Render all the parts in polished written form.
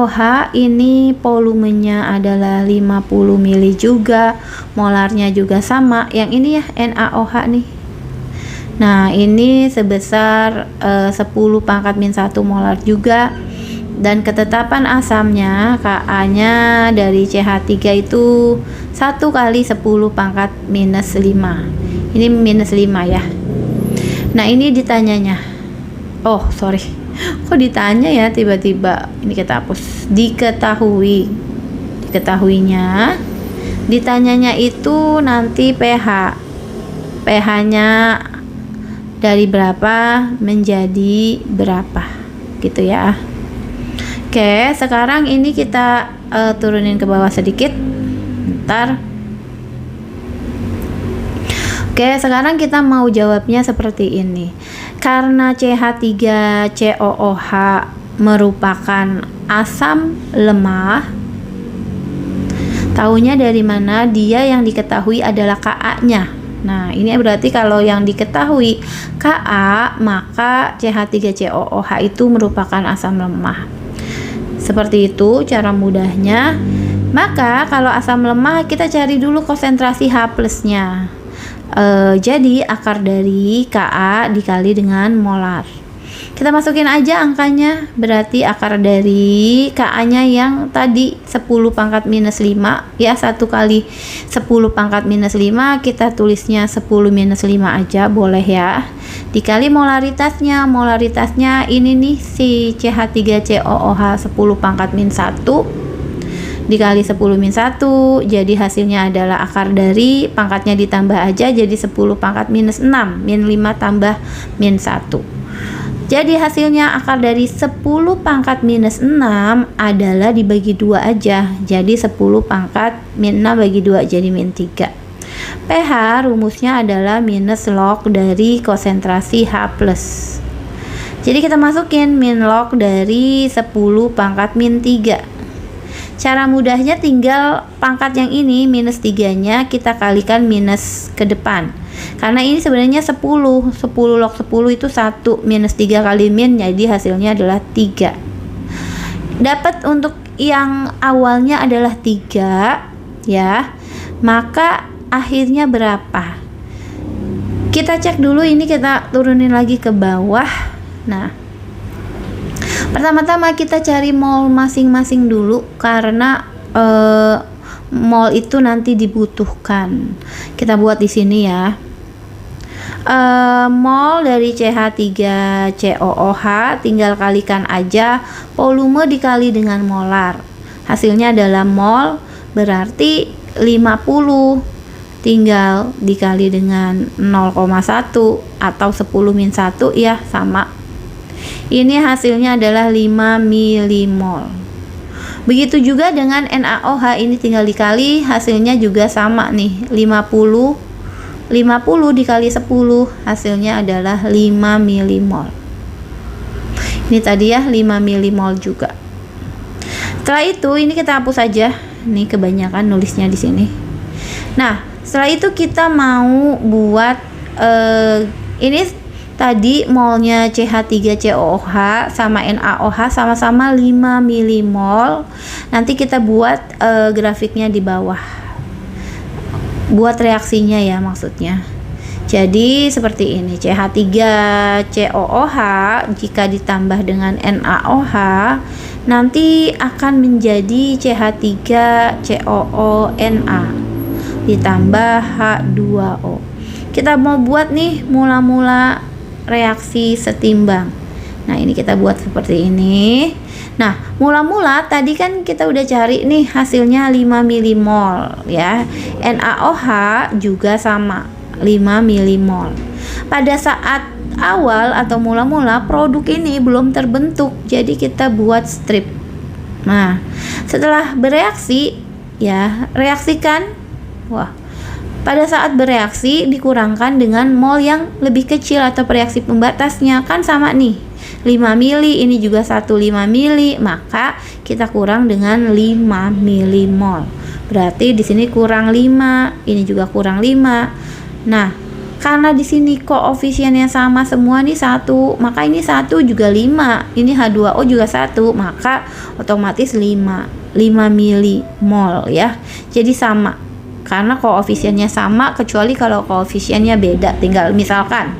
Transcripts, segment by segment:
NaOH ini volumenya adalah 50 mili juga, molarnya juga sama. Yang ini ya NaOH nih. Nah, ini sebesar 10 pangkat min 1 molar juga. Dan ketetapan asamnya Ka-nya dari CH3 itu 1 kali 10 pangkat minus 5. Ini minus 5 ya. Nah, ini ditanyanya. Oh, sorry. Kok ditanya ya tiba-tiba? Ini kita hapus. Diketahuinya. Ditanyanya itu nanti pH. pH-nya dari berapa menjadi berapa. Gitu ya. Oke, sekarang ini kita turunin ke bawah sedikit. Bentar. Oke, sekarang kita mau jawabnya seperti ini. Karena CH3COOH merupakan asam lemah, tahunya dari mana? Dia yang diketahui adalah Ka-nya. Nah, ini berarti kalau yang diketahui Ka, maka CH3COOH itu merupakan asam lemah. Seperti itu cara mudahnya. Maka kalau asam lemah kita cari dulu konsentrasi H plusnya. Jadi akar dari Ka dikali dengan molar. Kita masukin aja angkanya. Berarti akar dari Ka-nya yang tadi 10 pangkat minus 5 ya, 1 kali 10 pangkat minus 5 kita tulisnya 10 minus 5 aja boleh ya. Dikali molaritasnya. Molaritasnya ini nih si CH3COOH 10 pangkat min 1 dikali 10 min 1, jadi hasilnya adalah akar dari pangkatnya ditambah aja jadi 10 pangkat minus 6, min 5 tambah min 1. Jadi hasilnya akar dari 10 pangkat minus 6 adalah dibagi 2 aja, jadi 10 pangkat min 6 bagi 2 jadi min 3. pH rumusnya adalah minus log dari konsentrasi H+. Jadi kita masukin min log dari 10 pangkat min 3. Cara mudahnya tinggal pangkat yang ini minus 3-nya kita kalikan minus ke depan. Karena ini sebenarnya 10 log 10 itu 1 minus 3 kali min, jadi hasilnya adalah 3. Dapat untuk yang awalnya adalah 3 ya. Maka akhirnya berapa? Kita cek dulu, ini kita turunin lagi ke bawah. Nah, pertama-tama kita cari mol masing-masing dulu karena mol itu nanti dibutuhkan. Kita buat di sini ya. Mol dari CH3COOH tinggal kalikan aja volume dikali dengan molar. Hasilnya adalah mol, berarti 50 tinggal dikali dengan 0,1 atau 10 min 1 ya, sama. Ini hasilnya adalah 5 milimol. Begitu juga dengan NaOH, ini tinggal dikali, hasilnya juga sama nih, 50 dikali 10, hasilnya adalah 5 milimol. Ini tadi ya 5 milimol juga. Setelah itu ini kita hapus aja. Nih kebanyakan nulisnya di sini. Nah, setelah itu kita mau buat ini tadi molnya CH3COOH sama NaOH sama-sama 5 milimol. Nanti kita buat grafiknya di bawah. Buat reaksinya ya maksudnya. Jadi seperti ini, CH3COOH jika ditambah dengan NaOH nanti akan menjadi CH3COONa ditambah H2O. Kita mau buat nih mula-mula reaksi setimbang. Nah, ini kita buat seperti ini. Nah, mula-mula tadi kan kita udah cari nih hasilnya 5 milimol ya. NaOH juga sama 5 milimol. Pada saat awal atau mula-mula produk ini belum terbentuk, jadi kita buat strip. Nah, setelah bereaksi ya, reaksikan. Wah, pada saat bereaksi dikurangkan dengan mol yang lebih kecil atau reaksi pembatasnya kan sama nih, 5 mili, ini juga 1,5 mili, maka kita kurang dengan 5 milimol. Berarti di sini kurang 5, ini juga kurang 5. Nah, karena di sini koefisiennya sama semua nih 1, maka ini 1 juga 5, ini H2O juga 1, maka otomatis 5 milimol ya. Jadi sama. Karena koefisiennya sama, kecuali kalau koefisiennya beda. Tinggal misalkan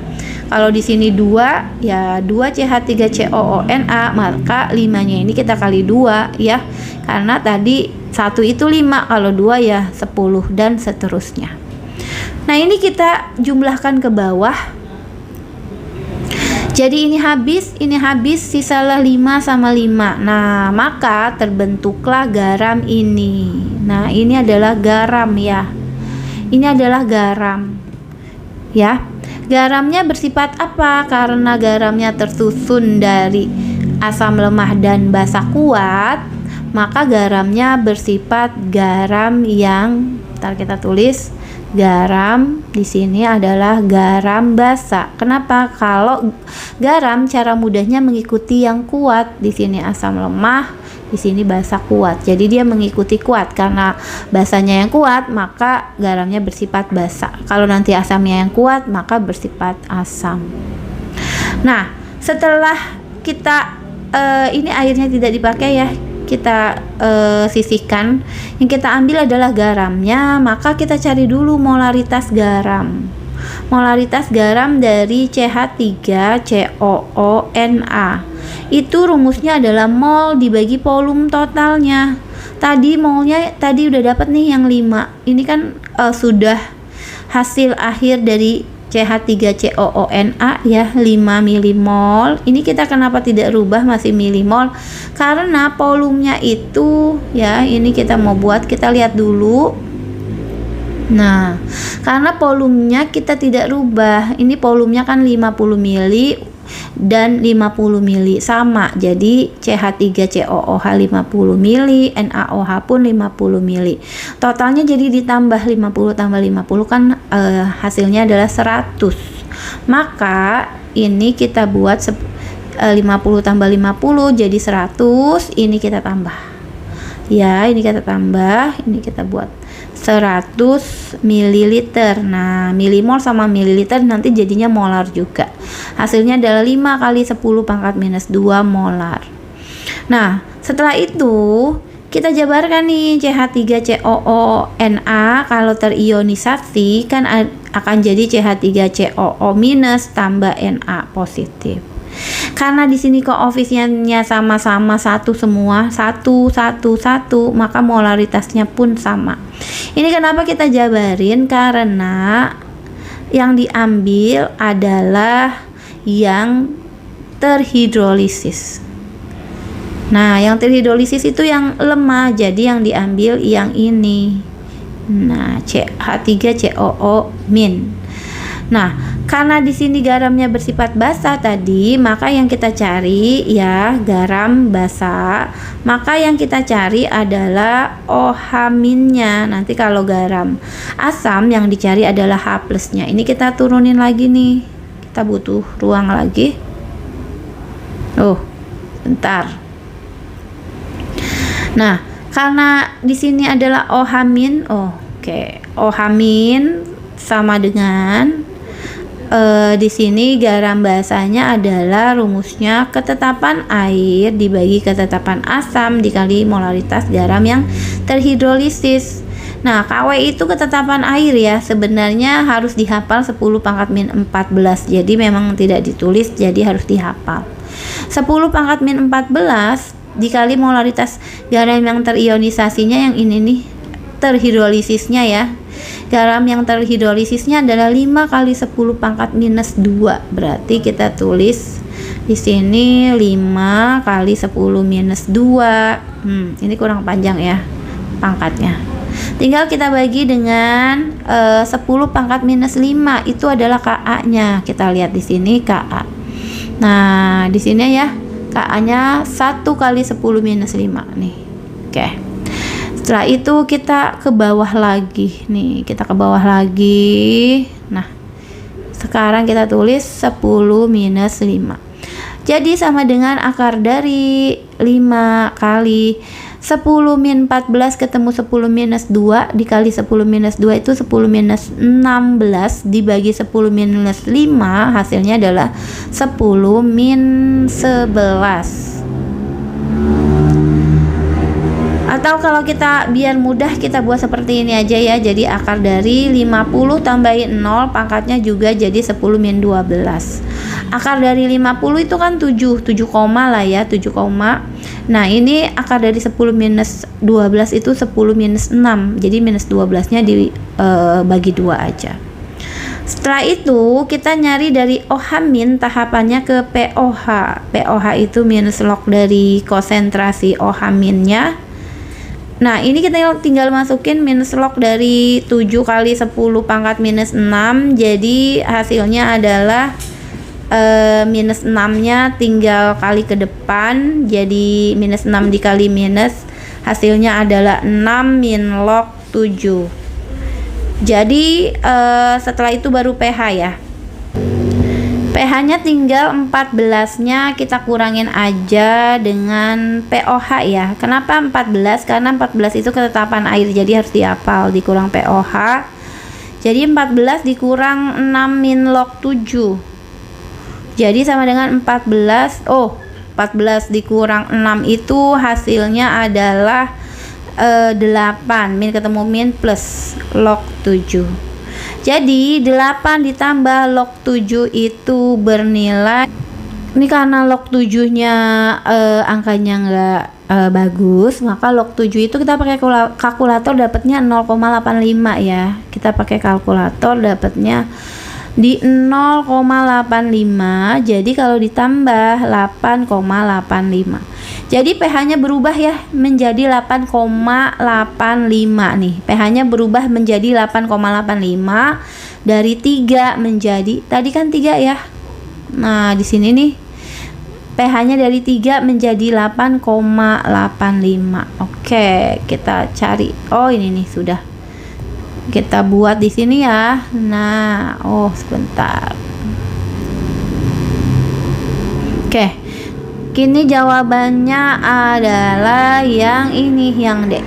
kalau di sini 2 ya 2 CH3COONa, maka 5-nya ini kita kali 2 ya. Karena tadi 1 itu 5, kalau 2 ya 10 dan seterusnya. Nah, ini kita jumlahkan ke bawah. Jadi ini habis, sisalah 5 sama 5. Nah, maka terbentuklah garam ini. Nah, ini adalah garam ya. Ini adalah garam. Ya. Garamnya bersifat apa? Karena garamnya tersusun dari asam lemah dan basa kuat, maka garamnya bersifat garam yang, ntar kita tulis, garam di sini adalah garam basa. Kenapa? Kalau garam cara mudahnya mengikuti yang kuat. Di sini asam lemah, di sini basa kuat. Jadi dia mengikuti kuat, karena basanya yang kuat maka garamnya bersifat basa. Kalau nanti asamnya yang kuat maka bersifat asam. Nah, setelah kita ini airnya tidak dipakai ya, kita sisihkan. Yang kita ambil adalah garamnya, maka kita cari dulu molaritas garam. Molaritas garam dari CH3COONa itu rumusnya adalah mol dibagi volum totalnya. Tadi molnya tadi udah dapat nih yang 5. Ini kan sudah hasil akhir dari CH3COONa ya, 5 milimol. Ini kita kenapa tidak rubah masih milimol? Karena volumenya itu ya, ini kita mau buat, kita lihat dulu. Nah, karena volumenya kita tidak rubah. Ini volumenya kan 50 mili dan 50 mili sama. Jadi CH3COOH 50 mili, NaOH pun 50 mili. Totalnya jadi ditambah 50 tambah 50 kan hasilnya adalah 100. Maka ini kita buat 50 tambah 50 jadi 100, ini kita tambah. Ya, ini kita tambah, ini kita buat 100 mililiter. Nah, milimol sama mililiter nanti jadinya molar juga. Hasilnya adalah 5 kali 10 pangkat minus 2 molar. Nah, setelah itu kita jabarkan nih CH3COONa kalau terionisasi kan akan jadi CH3COO minus tambah Na positif. Karena di sini koefisiennya sama-sama 1 semua, 1, 1, 1, maka molaritasnya pun sama. Ini kenapa kita jabarin? Karena yang diambil adalah yang terhidrolisis. Nah, yang terhidrolisis itu yang lemah, jadi yang diambil yang ini. Nah, CH3COO min. Nah, karena di sini garamnya bersifat basa tadi, maka yang kita cari ya garam basa. Maka yang kita cari adalah OH minnya. Nanti kalau garam asam yang dicari adalah H plusnya. Ini kita turunin lagi nih. Kita butuh ruang lagi. Oh, bentar. Nah, karena di sini adalah OH min, OH min sama dengan di sini garam basanya adalah rumusnya ketetapan air dibagi ketetapan asam dikali molaritas garam yang terhidrolisis. Nah, KW itu ketetapan air ya, sebenarnya harus dihafal 10 pangkat min 14. Jadi memang tidak ditulis, jadi harus dihafal. 10 pangkat min 14 dikali molaritas garam yang terionisasinya, yang ini nih terhidrolisisnya ya. Garam yang terhidrolisisnya adalah 5 kali 10 pangkat minus 2. Berarti kita tulis di sini 5 kali 10 minus 2. Ini kurang panjang ya pangkatnya. Tinggal kita bagi dengan 10 pangkat minus 5, itu adalah KA-nya. Kita lihat di sini KA. Nah, di sini ya KA-nya 1 kali 10 minus 5 nih. Oke. Setelah itu kita ke bawah lagi nih, kita ke bawah lagi. Nah, sekarang kita tulis 10 minus 5. Jadi sama dengan akar dari 5 kali 10 min 14 ketemu 10 minus 2 dikali 10 minus 2 itu 10 minus 16 dibagi 10 minus 5, hasilnya adalah 10 min 11. Atau kalau kita biar mudah kita buat seperti ini aja ya. Jadi akar dari 50 tambahin 0 pangkatnya juga jadi 10 min 12. Akar dari 50 itu kan 7 koma lah ya, 7 koma. Nah, ini akar dari 10 minus 12 itu 10 minus 6. Jadi minus 12-nya dibagi 2 aja. Setelah itu kita nyari dari OH min tahapannya ke POH. POH itu minus log dari konsentrasi OH minnya. Nah, ini kita tinggal masukin minus log dari 7 kali 10 pangkat minus 6. Jadi hasilnya adalah minus 6-nya tinggal kali ke depan, jadi minus 6 dikali minus, hasilnya adalah 6 min log 7. Jadi setelah itu baru pH ya. pH-nya tinggal 14-nya kita kurangin aja dengan POH ya. Kenapa 14? Karena 14 itu ketetapan air, jadi harus dihafal, dikurang POH. Jadi 14 dikurang 6 min log 7. Jadi sama dengan 14 dikurang 6 itu hasilnya adalah 8. Min ketemu min plus log 7. Jadi 8 ditambah log 7 itu bernilai, ini karena log 7-nya angkanya nggak bagus, maka log 7 itu kita pakai kalkulator dapatnya 0,85 ya. Kita pakai kalkulator dapatnya di 0,85. Jadi kalau ditambah 8,85. Jadi pH-nya berubah ya menjadi 8,85 nih. pH-nya berubah menjadi 8,85 dari 3 menjadi, tadi kan 3 ya. Nah, di sini nih pH-nya dari 3 menjadi 8,85. Oke, kita cari. Oh, ini nih sudah. Kita buat di sini ya. Nah, sebentar. Oke. Kini jawabannya adalah yang ini, yang D.